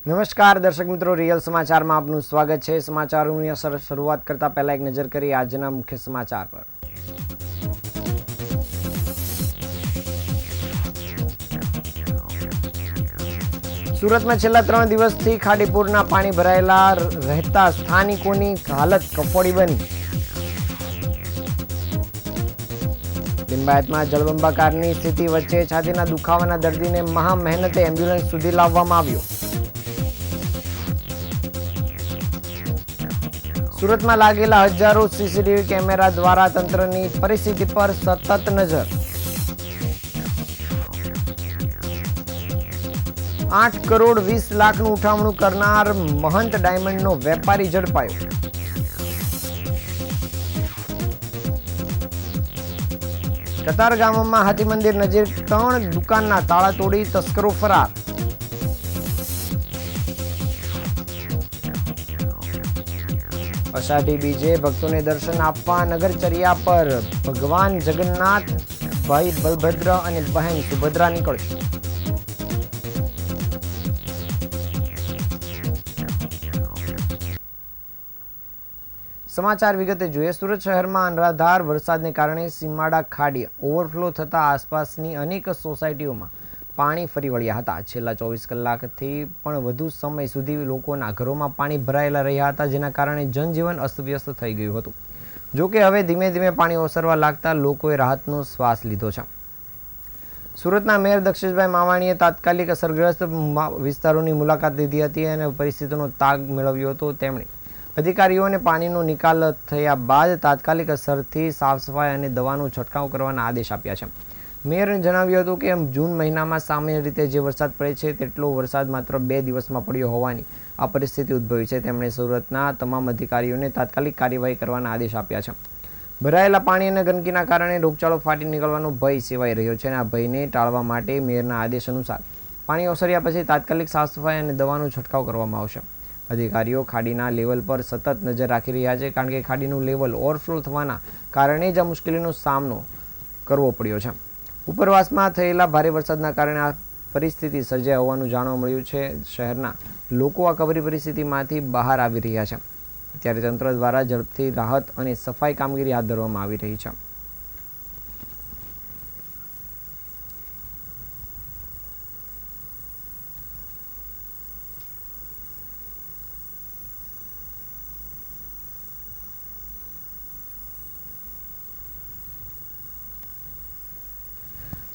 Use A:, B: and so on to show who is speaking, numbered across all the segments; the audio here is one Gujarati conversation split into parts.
A: નમસ્કાર દર્શક મિત્રો, રિયલ સમાચારમાં આપનું સ્વાગત છે। સમાચારોની શરૂઆત કરતા પહેલા એક નજર કરીએ આજના મુખ્ય સમાચાર પર। સુરતમાં છેલ્લા 3 દિવસથી ખાડીપુરના પાણી ભરાયેલા રહેતા સ્થાનિકોની હાલત કફોડી બની। લિંબાયતમાં જળબંબાકારની સ્થિતિ વચ્ચે છાતીના દુખાવાના દર્દીને મહા મહેનતે એમ્બ્યુલન્સ સુધી લાવવામાં આવ્યો। સુરતમાં લાગેલા હજારો સીસીટીવી કેમેરા દ્વારા તંત્રની પરિસ્થિતિ પર સતત નજર। 8 કરોડ 20 લાખનું ઉઠામણું કરનાર મહંત ડાયમંડનો વેપારી ઝડપાયો। કતારગામમાં હાથી મંદિર નજીક 3 દુકાનના તાળા તોડી તસ્કરો ફરાર। અષાઢી બીજે ભક્તોને દર્શન આપવા નગરચર્યા પર ભગવાન જગન્નાથ, ભાઈ બલભદ્ર અને બહેન સુભદ્રા નીકળશે। સમાચાર વિગતે જોઈએ। સુરત શહેરમાં અનરાધાર વરસાદને કારણે સીમાડા ખાડી ઓવરફ્લો થતા આસપાસની અનેક સોસાયટીઓમાં પાણી ફરી વળ્યા હતા। છેલ્લા 24 કલાકથી પણ વધુ સમય સુધી લોકોના ઘરોમાં પાણી ભરાયેલા રહ્યા હતા, જેના કારણે જનજીવન અસ્તવ્યસ્ત થઈ ગયું હતું। જોકે હવે ધીમે ધીમે પાણી ઓસરવા લાગતા લોકોએ રાહતનો શ્વાસ લીધો છે। સુરતના મેયર દક્ષેશભાઈ માવાણીએ તાત્કાલિક અસરગ્રસ્ત વિસ્તારોની મુલાકાત લીધી હતી અને પરિસ્થિતિનો તાગ મેળવ્યો હતો। તેમણે અધિકારીઓને પાણીનો નિકાલ થયા બાદ તાત્કાલિક અસરથી સાફ સફાઈ અને દવાનો છંટકાવ કરવાના આદેશ આપ્યા છે। મેયરે જણાવ્યું હતું કે જૂન મહિનામાં સામાન્ય રીતે જે વરસાદ પડે છે તેટલો વરસાદ માત્ર 2 દિવસમાં પડ્યો હોવાની આ પરિસ્થિતિ ઉદ્ભવી છે। તેમણે સુરતના તમામ અધિકારીઓને તાત્કાલિક કાર્યવાહી કરવાના આદેશ આપ્યા છે। ભરાયેલા પાણી અને ગંદકીના કારણે રોગચાળો ફાટી નીકળવાનો ભય સેવાઈ રહ્યો છે અને આ ભયને ટાળવા માટે મેયરના આદેશ અનુસાર પાણી ઓસર્યા પછી તાત્કાલિક સાફ સફાઈ અને દવાનો છંટકાવ કરવામાં આવશે। અધિકારીઓ ખાડીના લેવલ પર સતત નજર રાખી રહ્યા છે, કારણ કે ખાડીનું લેવલ ઓવરફ્લો થવાના કારણે જ આ મુશ્કેલીનો સામનો કરવો પડ્યો છે। ઉપરવાસમાં થયેલા ભારે વરસાદના કારણે આ પરિસ્થિતિ સર્જાઈ હોવાનું જાણવા મળ્યું છે। શહેરના લોકો આ કપરી પરિસ્થિતિમાંથી બહાર આવી રહ્યા છે, ત્યારે તંત્ર દ્વારા ઝડપથી રાહત અને સફાઈ કામગીરી હાથ ધરવામાં આવી રહી છે।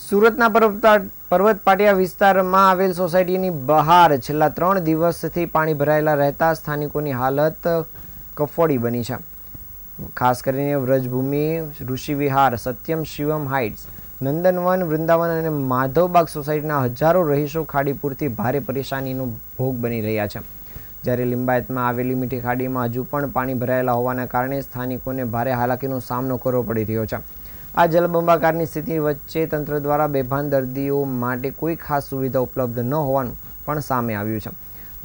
A: સુરતના પર્વત પાટિયા વિસ્તારમાં આવેલ સોસાયટીની બહાર છેલ્લા 3 દિવસથી પાણી ભરાયેલા રહેતા સ્થાનિકોની હાલત કફોડી બની છે। ખાસ કરીને વ્રજભૂમિ, ઋષિવિહાર, સત્યમ શિવમ હાઇટ્સ, નંદનવન, વૃંદાવન અને માધવબાગ સોસાયટીના હજારો રહીશો ખાડીપુરથી ભારે પરેશાનીનો ભોગ બની રહ્યા છે। જ્યારે લિંબાયતમાં આવેલી મીઠી ખાડીમાં હજુ પણ પાણી ભરાયેલા હોવાના કારણે સ્થાનિકોને ભારે હાલાકીનો સામનો કરવો પડી રહ્યો છે। આ જળબંબાકારની સ્થિતિ વચ્ચે તંત્ર દ્વારા બેભાન દર્દીઓ માટે કોઈ ખાસ સુવિધા ઉપલબ્ધ ન હોવાનું પણ સામે આવ્યું છે।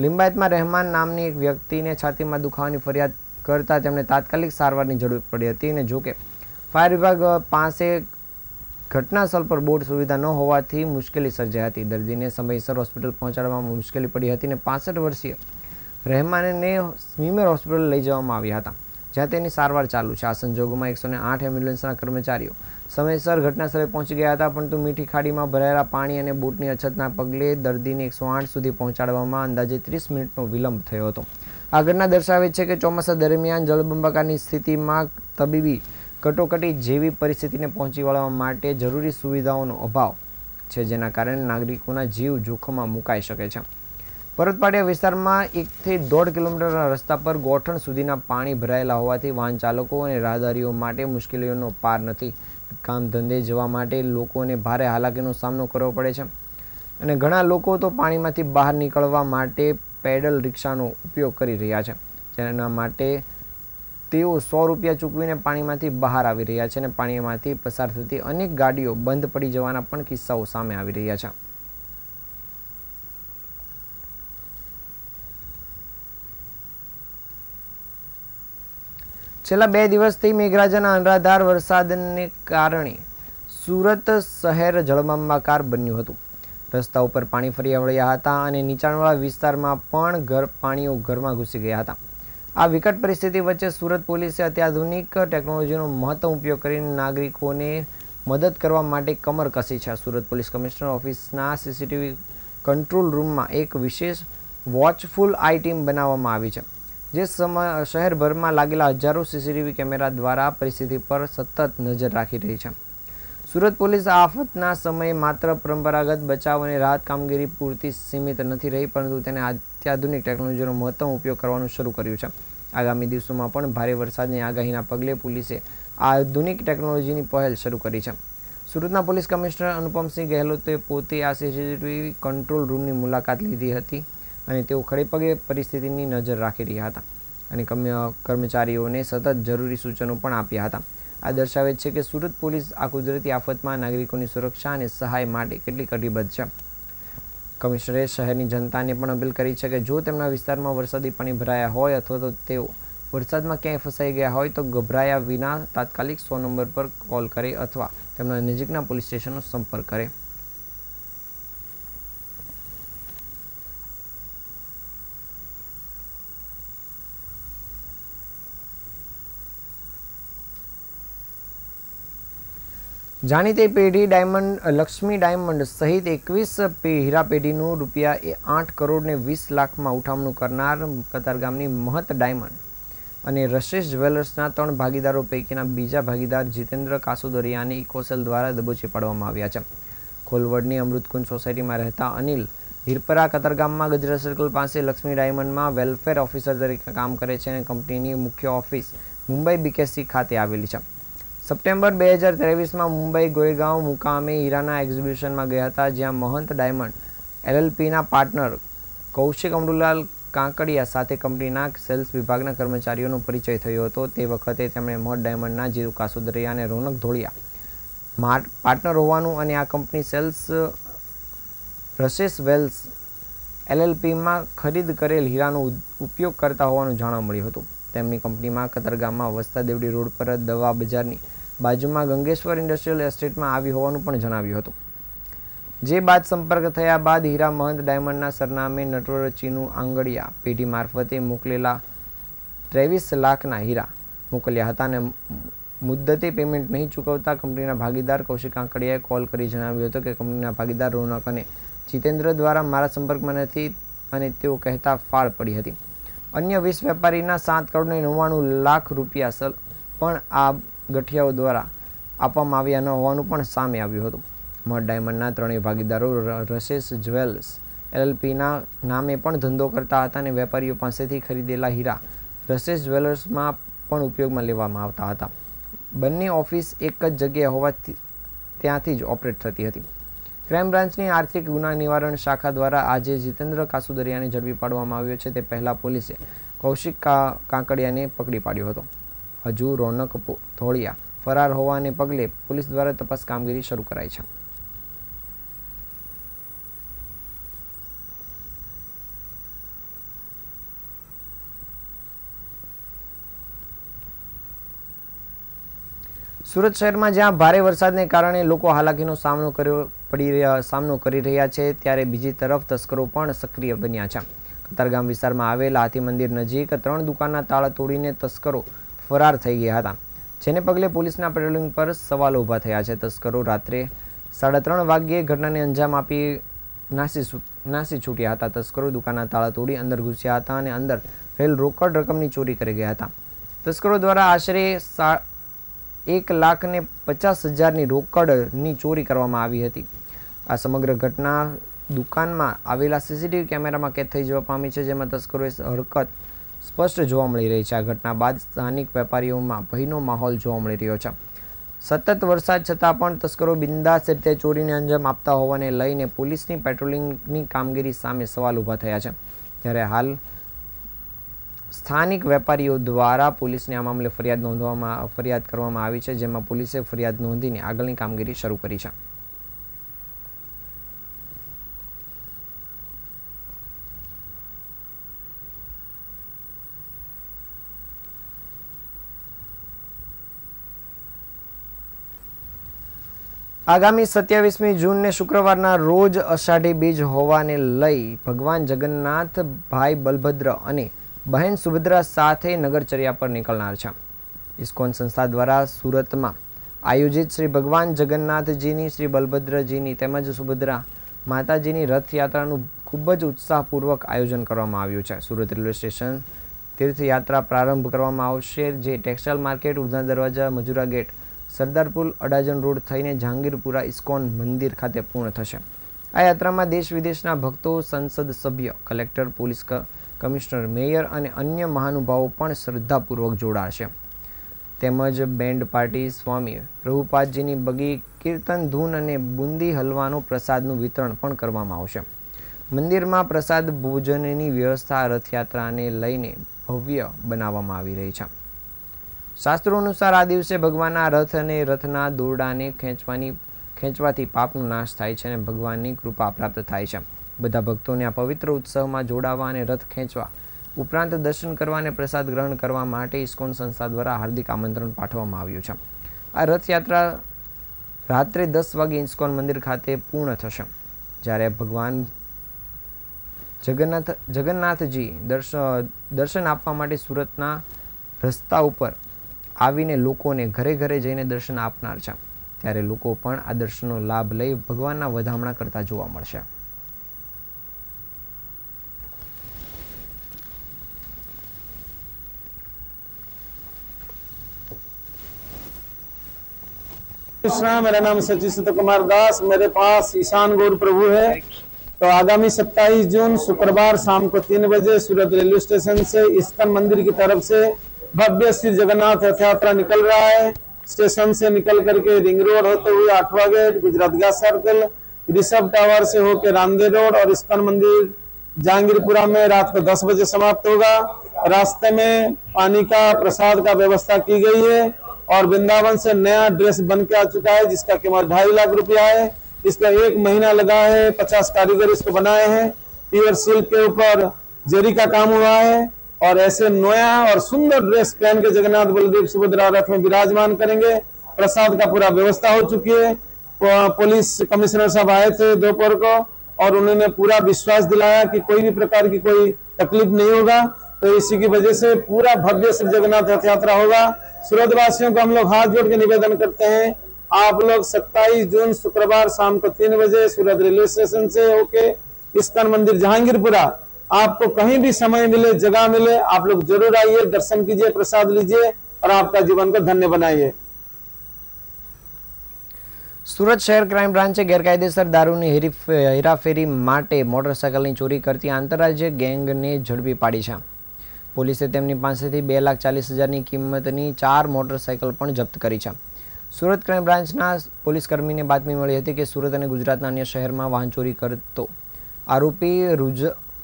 A: લિંબાયતમાં રહેમાન નામની એક વ્યક્તિને છાતીમાં દુખાવાની ફરિયાદ કરતા તેમને તાત્કાલિક સારવારની જરૂર પડી હતી અને જોકે ફાયર વિભાગ પાસે ઘટનાસ્થળ પર બોટ સુવિધા ન હોવાથી મુશ્કેલી સર્જાઈ હતી। દર્દીને સમયસર હોસ્પિટલ પહોંચાડવામાં મુશ્કેલી પડી હતી અને 65 વર્ષીય રહેમાનને સ્મીમેર હોસ્પિટલ લઈ જવામાં આવ્યા હતા, જ્યાં તેની સારવાર ચાલુ છે। આ સંજોગોમાં 108 એમ્બ્યુલન્સના કર્મચારીઓ સમયસર ઘટનાસ્થળે પહોંચી ગયા હતા, પરંતુ મીઠી ખાડીમાં ભરાયેલા પાણી અને બોટની અછતના પગલે દર્દીને 108 સુધી પહોંચાડવામાં અંદાજે 30 મિનિટનો વિલંબ થયો હતો। આ ઘટના દર્શાવે છે કે ચોમાસા દરમિયાન જળબંબાકારની સ્થિતિમાં તબીબી કટોકટી જેવી પરિસ્થિતિને પહોંચી વળવા માટે જરૂરી સુવિધાઓનો અભાવ છે, જેના કારણે નાગરિકોના જીવ જોખમમાં મુકાઈ શકે છે। પર્વતપાટિયા વિસ્તારમાં 1 થી 1.5 કિલોમીટરના રસ્તા પર ગોઠણ સુધીના પાણી ભરાયેલા હોવાથી વાહન ચાલકો અને રાહદારીઓ માટે મુશ્કેલીઓનો પાર નથી। કામ ધંધે જવા માટે લોકોને ભારે હાલાકીનો સામનો કરવો પડે છે અને ઘણા લોકો તો પાણીમાંથી બહાર નીકળવા માટે પેડલ રિક્ષાનો ઉપયોગ કરી રહ્યા છે, જેના માટે તેઓ 100 રૂપિયા ચૂકવીને પાણીમાંથી બહાર આવી રહ્યા છે અને પાણીમાંથી પસાર થતી અનેક ગાડીઓ બંધ પડી જવાના પણ કિસ્સાઓ સામે આવી રહ્યા છે। છેલ્લા 2 દિવસથી મેઘરાજાના અનરાધાર વરસાદને કારણે સુરત શહેર જળબંબાકાર બન્યું હતું। રસ્તા ઉપર પાણી ફરી વળ્યા હતા અને નીચાણવાળા વિસ્તારમાં પણ પાણીઓ ઘરમાં ઘૂસી ગયા હતા. આ વિકટ પરિસ્થિતિ વચ્ચે સુરત પોલીસે અત્યાધુનિક ટેકનોલોજીનો મહત્તમ ઉપયોગ કરીને નાગરિકોને મદદ કરવા માટે કમર કસી છે. સુરત પોલીસ કમિશનર ઓફિસના સીસીટીવી કંટ્રોલ રૂમમાં એક વિશેષ વોચફુલ આઈ ટીમ બનાવવામાં આવી છે, જે શહેરભરમાં લાગેલા હજારો સીસીટીવી કેમેરા દ્વારા પરિસ્થિતિ પર સતત નજર રાખી રહી છે. સુરત પોલીસ આ આફતના સમયે માત્ર પરંપરાગત બચાવ અને રાહત કામગીરી પૂરતી સીમિત નથી રહી, પરંતુ તેને અત્યાધુનિક ટેકનોલોજીનો મહત્તમ ઉપયોગ કરવાનું શરૂ કર્યું છે. આગામી દિવસોમાં પણ ભારે વરસાદની આગાહીના પગલે પોલીસે આધુનિક ટેકનોલોજીની પહેલ શરૂ કરી છે. સુરતના પોલીસ કમિશનર અનુપમસિંહ ગહેલોતે પોતે આ સીસીટીવી કંટ્રોલ રૂમની મુલાકાત લીધી હતી અને તેઓ ખડેપગે પરિસ્થિતિની નજર રાખી રહ્યા હતા અને કર્મચારીઓને સતત જરૂરી સૂચનો પણ આપ્યા હતા. આ દર્શાવે છે કે સુરત પોલીસ આ કુદરતી આફતમાં નાગરિકોની સુરક્ષા અને સહાય માટે કેટલી કટિબદ્ધ છે. કમિશનરે શહેરની જનતાને પણ અપીલ કરી છે કે જો તેમના વિસ્તારમાં વરસાદી પાણી ભરાયા હોય અથવા તો તેઓ વરસાદમાં ક્યાંય ફસાઈ ગયા હોય તો ગભરાયા વિના તાત્કાલિક 100 નંબર પર કોલ કરે અથવા તેમના નજીકના પોલીસ સ્ટેશનનો સંપર્ક કરે. જાણીતી પેઢી લક્ષ્મી ડાયમંડ સહિત 21 હીરા પેઢીનું ₹8 કરોડ ને 20 લાખમાં ઉઠામણું કરનાર કતારગામની મહત ડાયમંડ અને રશેષ જ્વેલર્સના 3 ભાગીદારો પૈકીના બીજા ભાગીદાર જીતેન્દ્ર કાસુદરિયાને ઇકોસેલ દ્વારા દબોચી પાડવામાં આવ્યા છે. ખોલવડની અમૃતકુંજ સોસાયટીમાં રહેતા અનિલ હિરપરા કતારગામમાં ગજરા સર્કલ પાસે લક્ષ્મી ડાયમંડમાં વેલફેર ઓફિસર તરીકે કામ કરે છે અને કંપનીની મુખ્ય ઓફિસ મુંબઈ બીકેસી ખાતે આવેલી છે. સપ્ટેમ્બર 2023માં મુંબઈ ગોરેગાંવ મુકામે હીરાના એક્ઝિબિશનમાં ગયા હતા, જ્યાં મહંત ડાયમંડ એલએલપીના પાર્ટનર કૌશિક અમરુલાલ કાંકડિયા સાથે કંપનીના સેલ્સ વિભાગના કર્મચારીઓનો પરિચય થયો હતો. તે વખતે તેમણે મહંત ડાયમંડના જીતુ કાસુદરિયા અને રોનક ધોળિયા પાર્ટનર હોવાનું અને આ કંપની સેલ્સ રશેસ વેલ્સ એલએલપીમાં ખરીદ કરેલ હીરાનો ઉપયોગ કરતા હોવાનું જાણવા મળ્યું હતું. તેમની કંપનીમાં કતારગામમાં વસતા દેવડી રોડ પર દવા બજારની બાજુમાં ગંગેશ્વર ઇન્ડસ્ટ્રીયલ એસ્ટેટમાં આવી હોવાનું પણ જણાવ્યું હતું. જે બાદ સંપર્ક થયા બાદ હીરા મહંત ડાયમંડના સરનામે નટવર ચીનુ આંગડિયા પેઢી મારફતે મોકલેલા 23 લાખના હીરા મોકલ્યા હતા અને મુદ્દતે પેમેન્ટ નહીં ચૂકવતા કંપનીના ભાગીદાર કૌશિક આંકડિયાએ કોલ કરી જણાવ્યું હતું કે કંપનીના ભાગીદાર રોનક અને જીતેન્દ્ર દ્વારા મારા સંપર્કમાં નથી અને તેઓ કહેતા ફાળ પડી હતી. અન્ય 20 વેપારીના 7 કરોડ ને 99 લાખ રૂપિયા પણ આ ગઠિયાઓ દ્વારા આપવામાં આવ્યા ન હોવાનું પણ સામે આવ્યું હતું. મહંત ડાયમંડના ત્રણેય ભાગીદારો રશેસ જ્વેલ્સ એલએલપીના નામે પણ ધંધો કરતા હતા અને વેપારીઓ પાસેથી ખરીદેલા હીરા રશેસ જ્વેલર્સમાં પણ ઉપયોગમાં લેવામાં આવતા હતા. બંને ઓફિસ એક જ જગ્યાએ હોવાથી ત્યાંથી જ ઓપરેટ થતી હતી. ક્રાઇમ બ્રાન્ચની આર્થિક ગુના નિવારણ શાખા દ્વારા આજે જીતેન્દ્ર કાસુદરિયાને ઝડપી પાડવામાં આવ્યો છે. તે પહેલાં પોલીસે કૌશિક કાંકડિયાને પકડી પાડ્યો હતો. હજુ રોનક ધોળિયા ફરાર હોવાને પગલે પોલીસ દ્વારા તપાસ કામગીરી શરૂ કરાઈ છે. સુરત શહેરમાં જ્યાં ભારે વરસાદને કારણે લોકો હાલાકીનો સામનો કરી રહ્યા છે, ત્યારે બીજી તરફ તસ્કરો પણ સક્રિય બન્યા છે. કતારગામ વિસ્તારમાં આવેલ હાથી મંદિર નજીક 3 દુકાનના તાળા તોડીને તસ્કરો ફરાર થઈ ગયા હતા, જેને પગલે પોલીસના પેટ્રોલિંગ પર સવાલો ઊભા થયા છે. તસ્કરો રાત્રે 3:30 વાગ્યે ઘટનાને અંજામ આપી નાસી છૂટ્યા હતા. તસ્કરો દુકાનના તાળા તોડી અંદર ઘૂસ્યા હતા અને અંદર રહેલ રોકડ રકમની ચોરી કરી ગયા હતા. તસ્કરો દ્વારા આશરે 1,50,000ની રોકડની ચોરી કરવામાં આવી હતી. આ સમગ્ર ઘટના દુકાનમાં આવેલા સીસીટીવી કેમેરામાં કેદ થઈ જવા પામી છે, જેમાં તસ્કરોએ હરકત સ્પષ્ટ જોવા મળી રહી છે. આ ઘટના બાદ સ્થાનિક વેપારીઓમાં ભયનો માહોલ જોવા મળી રહ્યો છે. સતત વરસાદ છતાં પણ તસ્કરો બિંદાસ રીતે ચોરીને અંજામ આપતા હોવાને લઈને પોલીસની પેટ્રોલિંગની કામગીરી સામે સવાલ ઊભા થયા છે. ત્યારે હાલ સ્થાનિક વેપારીઓ દ્વારા પોલીસને આ મામલે ફરિયાદ કરવામાં આવી છે, જેમાં પોલીસે ફરિયાદ નોંધીને આગળની કામગીરી શરૂ કરી છે. આગામી 27મી જૂનને શુક્રવારના રોજ અષાઢી બીજ હોવાને લઈ ભગવાન જગન્નાથ ભાઈ બલભદ્ર અને બહેન સુભદ્રા સાથે નગરચર્યા પર નીકળનાર છે. ઇસ્કોન સંસ્થા દ્વારા સુરતમાં આયોજિત શ્રી ભગવાન જગન્નાથજીની, શ્રી બલભદ્રજીની તેમજ સુભદ્રા માતાજીની રથયાત્રાનું ખૂબ જ ઉત્સાહપૂર્વક આયોજન કરવામાં આવ્યું છે. સુરત રેલવે સ્ટેશન તીર્થયાત્રા પ્રારંભ કરવામાં આવશે, જે ટેક્સટાઇલ માર્કેટ, ઉધના દરવાજા, મજુરા ગેટ, સરદાર પુલ, અડાજણ રોડ થઈને જહાંગીરપુરા ઇસ્કોન મંદિર ખાતે પૂર્ણ થશે. આ યાત્રામાં દેશ વિદેશના ભક્તો, સંસદ સભ્ય, કલેક્ટર, પોલીસ કમિશનર, મેયર અને અન્ય મહાનુભાવો પણ શ્રદ્ધાપૂર્વક જોડાશે. તેમજ બેન્ડ પાર્ટી, સ્વામી પ્રભુપાદજીની બગી, કીર્તન, ધૂન અને બુંદી હલવાનો પ્રસાદનું વિતરણ પણ કરવામાં આવશે. મંદિરમાં પ્રસાદ ભોજનની વ્યવસ્થા રથયાત્રાને લઈને ભવ્ય બનાવવામાં આવી રહી છે. શાસ્ત્રો અનુસાર આ દિવસે ભગવાનના રથ અને રથના દોરડાને ખેંચવાથી પાપનો નાશ થાય છે અને ભગવાનની કૃપા પ્રાપ્ત થાય છે. બધા ભક્તોને આ પવિત્ર ઉત્સવમાં જોડાવા અને રથ ખેંચવા ઉપરાંત દર્શન કરવા અને પ્રસાદ ગ્રહણ કરવા માટે ઇસ્કોન સંસ્થા દ્વારા હાર્દિક આમંત્રણ પાઠવવામાં આવ્યું છે. આ રથયાત્રા રાત્રે 10 વાગે ઇસ્કોન મંદિર ખાતે પૂર્ણ થશે, જ્યારે ભગવાન જગન્નાથજી દર્શન આપવા માટે સુરતના રસ્તા ઉપર આવીને લોકોને ઘરે ઘરે જઈને દર્શન આપનાર છે. ત્યારે લોકો પણ આ દર્શનનો લાભ લઈ ભગવાનના વધામણા કરતા જોવા મળશે.
B: कृष्णा, मेरा नाम सचिव कुमार दास, मेरे पास ईशान गौर प्रभु है। तो आगामी 27 जून शुक्रवार शाम को 3 बजे सूरत रेलवे स्टेशन से इस्कॉन मंदिर की तरफ से भव्य श्री जगन्नाथ रथ यात्रा निकल रहा है। स्टेशन से निकल करके रिंग रोड होते हुए 8वां gate, Gujarat gas circle, Rishabh tower से होकर रामदेव रोड और इस्कॉन मंदिर जहांगीरपुरा में रात को 10 बजे समाप्त होगा। रास्ते में पानी का, प्रसाद का व्यवस्था की गई है और वृंदावन से नया ड्रेस बन के आ चुका है, जिसका कीमत 2.5 लाख रुपया है। इसका 1 महीना लगा है, 50 कारीगर इसको बनाए हैं। प्योर सिल्क के ऊपर जरी का काम हुआ है और ऐसे नया और सुंदर ड्रेस पहन के जगन्नाथ बलदेव सुभद्रा रथ में विराजमान करेंगे। प्रसाद का पूरा व्यवस्था हो चुकी है। पुलिस कमिश्नर साहब आए थे दोपहर को और उन्होंने पूरा विश्वास दिलाया कि कोई भी प्रकार की कोई तकलीफ नहीं होगा। तो इसी की वजह से पूरा भव्य श्री जगन्नाथ रथ यात्रा होगा। सूरत वासियों को हम लोग हाथ जोड़ के निवेदन करते हैं, आप लोग 27 जून शुक्रवार शाम को 3 बजे सूरत रेलवे स्टेशन से होके इस्कॉन मंदिर जहांगीरपुरा, आपको कहीं भी समय मिले, जगह मिले, आप लोग जरूर आइए, दर्शन कीजिए, प्रसाद लीजिए और आपका जीवन को धन्य बनाइए।
A: સુરત શહેર ક્રાઇમ બ્રાન્ચે ગેરકાયદેસર દારૂની હેરાફેરી માટે મોટરસાયકલની ચોરી કરતી આંતરરાજ્ય ગેંગને ઝડપી પાડી છે. પોલીસે તેમની પાસેથી 2,40,000ની કિંમતની 4 મોટરસાયકલ પણ જપ્ત કરી છે. સુરત ક્રાઇમ બ્રાન્ચના પોલીસ કર્મીને બાતમી મળી હતી કે સુરત અને ગુજરાતના અન્ય શહેરમાં વાહન ચોરી કરતો આરોપી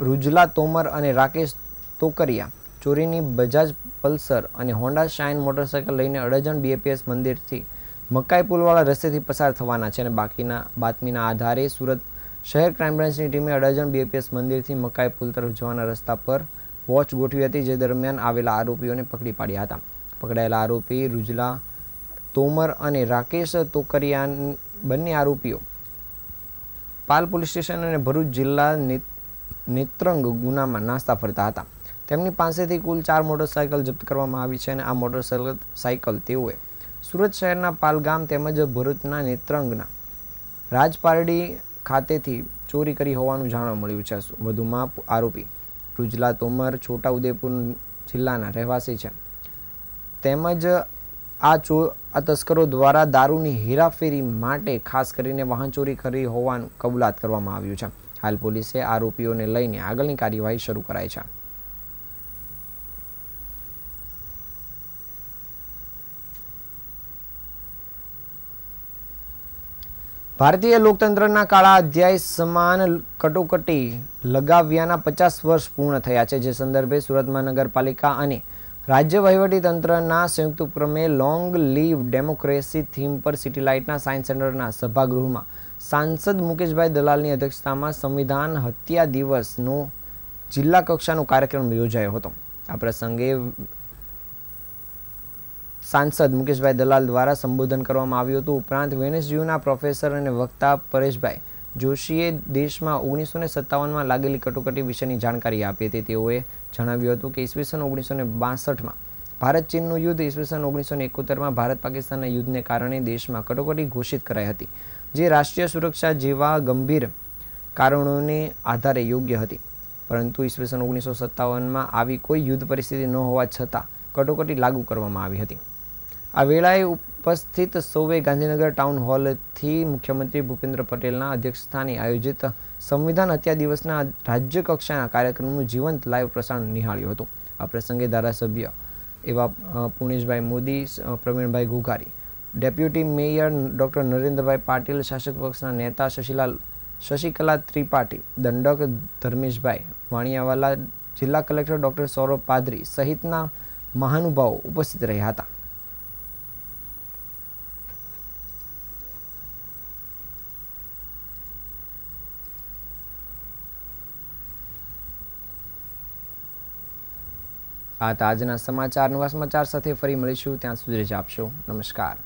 A: રુજલા તોમર અને રાકેશ તોકરિયા ચોરીની બજાજ પલ્સર અને હોન્ડા શાઇન મોટરસાયકલ લઈને અડાજણ BAPS મંદિરથી મકાઈ પુલવાળા રસ્તેથી પસાર થવાના છે અને બાતમીના આધારે સુરત શહેર ક્રાઇમ બ્રાન્ચની ટીમે અડાજણ BAPS મંદિરથી મકાઈ પુલ તરફ જવાના રસ્તા પર વોચ ગોઠવી હતી, જે દરમિયાન આવેલા આરોપીઓને પકડી પાડ્યા હતા. પકડાયેલા આરોપી રુજલા તોમર અને રાકેશ તોકરિયા બંને આરોપીઓ પાલ પોલીસ સ્ટેશન અને ભરૂચ જિલ્લા નેત્રંગ ગુનામાં નાસ્તા ફરતા હતા. તેમની પાસેથી કુલ 4 મોટરસાયકલ જપ્ત કરવામાં આવી છે અને આ મોટરસાયકલ તેઓએ સુરત શહેરના પાલગામ તેમજ ભરૂચના નેત્રંગના રાજપારડી ખાતેથી ચોરી કરી હોવાનું જાણવા મળ્યું છે. વધુમાં આરોપી રુજલા તોમર છોટા ઉદેપુર જિલ્લાના રહેવાસી છે. તેમજ આ તસ્કરો દ્વારા દારૂની હેરાફેરી માટે ખાસ કરીને વાહન ચોરી કરી હોવાનું કબૂલાત કરવામાં આવ્યું છે. હાલ પોલીસે આરોપીઓને લઈને આગળની કાર્યવાહી શરૂ કરાઈ છે. ભારતીય લોકતંત્રના કાળા અધ્યાય સમાન કટોકટી લગાવ્યાના 50 વર્ષ પૂર્ણ થયા છે, જે સંદર્ભે સુરત મહાનગરપાલિકા અને રાજ્ય વહીવટી તંત્રના સંયુક્ત ઉપક્રમે લોંગ લીવ ડેમોક્રેસી થીમ પર સિટી લાઇટના સાયન્સ સેન્ટરના સભાગૃહમાં સાંસદ મુકેશભાઈ દલાલની અધ્યક્ષતામાં સંવિધાન હત્યા દિવસનો જિલ્લા કક્ષાનો કાર્યક્રમ યોજાયો હતો. આ પ્રસંગે સાંસદ મુકેશભાઈ દલાલ દ્વારા સંબોધન કરવામાં આવ્યું હતું. ઉપરાંત વેનેસયુના પ્રોફેસર અને વક્તા પરેશભાઈ જોશીએ દેશમાં 1957માં લાગેલી કટોકટી વિશેની જાણકારી આપી હતી. તેઓએ જણાવ્યું હતું કે ઈસવીસન 1962માં ભારત ચીનનું યુદ્ધ, ઈસવીસન 1971માં ભારત પાકિસ્તાનના યુદ્ધને કારણે દેશમાં કટોકટી ઘોષિત કરાઈ હતી, જે રાષ્ટ્રીય સુરક્ષા જેવા ગંભીર કારણોને આધારે યોગ્ય હતી. પરંતુ ઈસવીસન 1957માં આવી કોઈ યુદ્ધ પરિસ્થિતિ ન હોવા છતાં કટોકટી લાગુ કરવામાં આવી હતી. આ વેળાએ ઉપસ્થિત સૌએ ગાંધીનગર ટાઉન હોલથી મુખ્યમંત્રી ભૂપેન્દ્ર પટેલના અધ્યક્ષસ્થાને આયોજિત સંવિધાન હત્યા દિવસના રાજ્ય કક્ષાના કાર્યક્રમનું જીવંત લાઈવ પ્રસારણ નિહાળ્યું હતું. આ પ્રસંગે ધારાસભ્ય એવા Puneshbhai Modi, Pravinbhai Ghughari, deputy mayor doctor Narendrabhai Patil, શાસક પક્ષના નેતા શશિકલા ત્રિપાઠી, દંડક ધર્મેશભાઈ વાણિયાવાલા, જિલ્લા કલેક્ટર ડૉક્ટર સૌરભ પાદરી સહિતના મહાનુભાવો ઉપસ્થિત રહ્યા હતા. આ હતા આજના સમાચાર. નવા સમાચાર સાથે ફરી મળીશું. ત્યાં સુધી રજા આપશો. નમસ્કાર.